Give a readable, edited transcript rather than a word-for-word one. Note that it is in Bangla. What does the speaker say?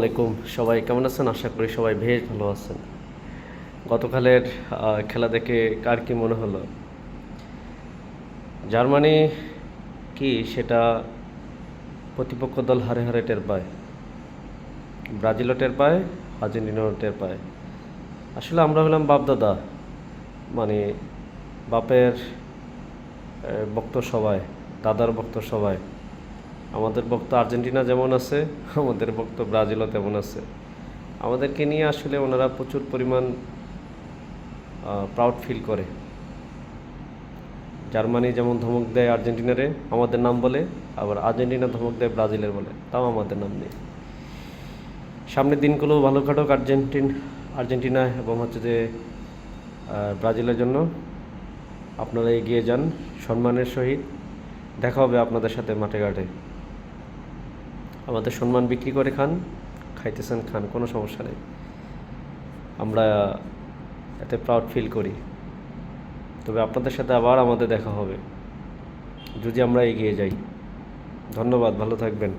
আলাইকুম, সবাই কেমন আছেন? আশা করি সবাই বেশ ভালো আছেন। গতকালের খেলা দেখে কার কি মনে হলো? জার্মানি কি সেটা প্রতিপক্ষ দল হারে হারে টের পায়, ব্রাজিলও টের পায়, আর্জেন্টিনাও টের পায়। আসলে আমরা হলাম বাপদাদা, মানে বাপের ভক্ত সবাই, দাদার ভক্ত সবাই। আমাদের ভক্ত আর্জেন্টিনা যেমন আছে, আমাদের ভক্ত ব্রাজিলও তেমন আছে। আমাদেরকে নিয়ে আসলে ওনারা প্রচুর পরিমাণ প্রাউড ফিল করে। জার্মানি যেমন ধমক দেয় আর্জেন্টিনারে আমাদের নাম বলে, আবার আর্জেন্টিনা ধমক দেয় ব্রাজিলের বলে, তাও আমাদের নাম নেই। সামনের দিনগুলো ভালো কাটুক আর্জেন্টিনা এবং যে ব্রাজিলের জন্য। আপনারা এগিয়ে যান সম্মানের সহিত। দেখা হবে আপনাদের সাথে মাঠে ঘাটে। আমাদের সম্মান বিক্রি করে খাইতেছেন খান, কোনো সমস্যা নেই। আমরা এতে প্রাউড ফিল করি। তবে আপনাদের সাথে আবার আমাদের দেখা হবে যদি আমরা এগিয়ে যাই। ধন্যবাদ, ভালো থাকবেন।